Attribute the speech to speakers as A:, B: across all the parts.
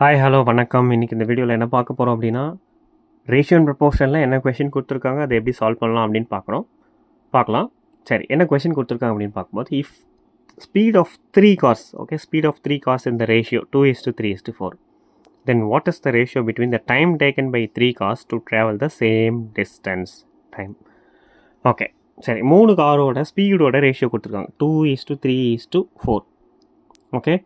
A: Hi hello வணக்கம். இன்றைக்கி இந்த வீடியோவில் என்ன பார்க்க போகிறோம் அப்படின்னா, ரேஷியோ அண்ட் ப்ரொபோர்ஷனில் என்ன கொஷின் கொடுத்துருக்காங்க, அதை எப்படி சால்வ் பண்ணலாம் அப்படின்னு பார்க்கலாம். சரி, என்ன கொஷின் கொடுத்துருக்காங்க அப்படின்னு பார்க்கும்போது, if speed of 3 cars, okay, speed of 3 cars in the ratio 2:3:4, then what is the ratio between the time taken by 3 cars to travel the same distance time? Okay, சரி, 3 காரோட ஸ்பீடோட ரேஷியோ கொடுத்துருக்காங்க 2:3:4, okay,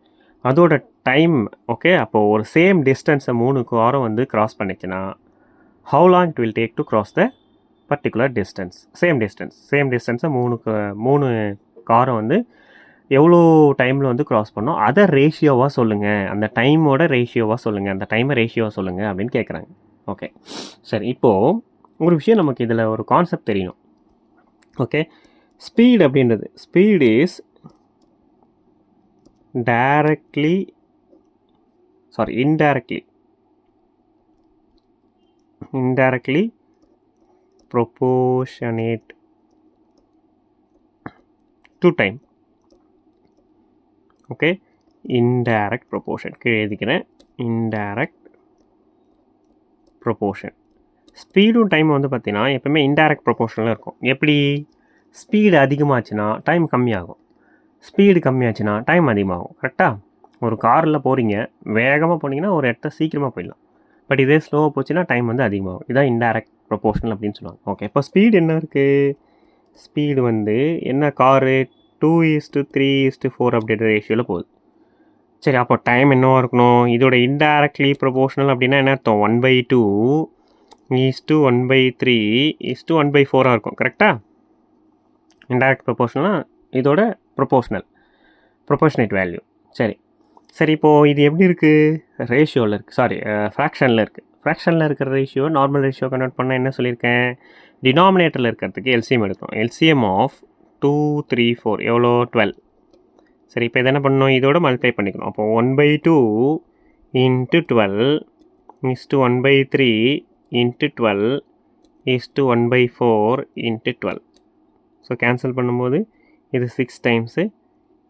A: அதோட time, okay, அப்போது ஒரு same டிஸ்டன்ஸை 3 காரும் வந்து cross பண்ணிச்சுன்னா how long it will take to cross the particular distance, same டிஸ்டன்ஸை 3 காரை வந்து எவ்வளோ டைமில் வந்து கிராஸ் பண்ணோம், அதை ரேஷியோவாக சொல்லுங்கள், அந்த டைமோட ரேஷியோவாக சொல்லுங்கள், அந்த டைமை ரேஷியோவாக சொல்லுங்கள் அப்படின்னு கேட்குறாங்க. ஓகே, சரி, இப்போது ஒரு விஷயம் நமக்கு இதில் ஒரு கான்செப்ட் தெரியணும். ஓகே, ஸ்பீட் அப்படின்றது, speed is indirectly proportionate to time. Okay, indirect proportion கீழே எழுதிக்கிறேன், indirect proportion. ஸ்பீடும் டைம் வந்து பார்த்தீங்கன்னா எப்பவுமே இன்டைரக்ட் ப்ரொபோர்ஷனில் இருக்கும். எப்படி? ஸ்பீடு அதிகமாச்சுன்னா டைம் கம்மியாகும், ஸ்பீடு கம்மியாச்சுன்னா டைம் அதிகமாகும். கரெக்டாக? ஒரு காரில் போகிறீங்க, வேகமாக போனீங்கன்னா ஒரு இடத்த சீக்கிரமாக போயிடலாம். பட் இதே ஸ்லோவாக போச்சுன்னா டைம் வந்து அதிகமாகும். இதுதான் இன்டைரக்ட் ப்ரொபோர்ஷனல் அப்படின்னு சொல்லுவாங்க. ஓகே, இப்போ ஸ்பீடு என்ன இருக்குது? ஸ்பீடு வந்து என்ன, காரு 2:3:4 அப்படின்ற ரேஷியோவில் போகுது. சரி, அப்போ டைம் என்னவாக இருக்கணும்? இதோட இன்டைரக்ட்லி ப்ரொபோர்ஷனல் அப்படின்னா என்ன அர்த்தம்? 1/2:1/3:1/4 இருக்கும். கரெக்டாக? இன்டைரக்ட் ப்ரொபோர்ஷனல்னா இதோட ப்ரொபோர்ஷனேட் வேல்யூ. சரி, இப்போது இது எப்படி இருக்குது? ரேஷியோவில் இருக்குது, ஃப்ராக்ஷனில் இருக்குது. ஃப்ராக்ஷனில் இருக்கிற ரேஷியோ நார்மல் ரேஷியோ கன்வெர்ட் பண்ணால் என்ன சொல்லியிருக்கேன்? டினாமினேட்டரில் இருக்கிறதுக்கு எல்சிஎம் எடுக்கணும். எல்சிஎம் ஆஃப் 2, 3, 4 எவ்வளோ? 12. சரி, இப்போ இதை என்ன பண்ணணும்? இதோட மல்டிப்ளை பண்ணிக்கணும். அப்போது 1/2 × 12 = 1/3 × 12 = 1/4 × 12. ஸோ கேன்சல் பண்ணும்போது இது 6 டைம்ஸு,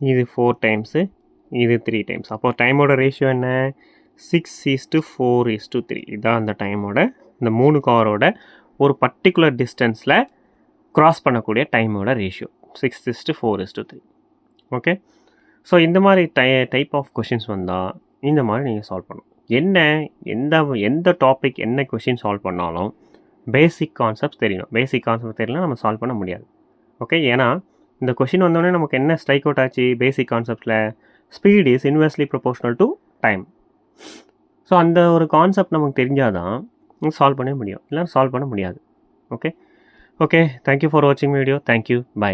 A: இது 4 டைம்ஸு, இது 3 டைம்ஸ். அப்போது டைமோட ரேஷியோ என்ன? 6:4:3. இதுதான் அந்த டைமோட, இந்த 3 காரோட ஒரு பர்டிகுலர் டிஸ்டன்ஸில் க்ராஸ் பண்ணக்கூடிய டைமோட ரேஷியோ 6:4:3. ஓகே, ஸோ இந்த மாதிரி டைப் ஆஃப் கொஷின்ஸ் வந்தால் இந்த மாதிரி நீங்கள் சால்வ் பண்ணணும். எந்த டாபிக் என்ன கொஷின் சால்வ் பண்ணாலும் பேசிக் கான்செப்ட்ஸ் தெரியணும். பேசிக் கான்செப்ட் தெரியலாம் நம்ம சால்வ் பண்ண முடியாது. ஓகே, ஏன்னா இந்த கொஷின் வந்தோடனே நமக்கு என்ன ஸ்ட்ரைக் அவுட் ஆச்சு? பேசிக் கான்செப்டில் speed is inversely proportional to time. So அந்த ஒரு கான்செப்ட் நமக்கு தெரிஞ்சால் தான் சால்வ் பண்ண முடியும், இல்லை சால்வ் பண்ண முடியாது. ஓகே, தேங்க்யூ ஃபார் வாட்சிங் வீடியோ. Thank you, by.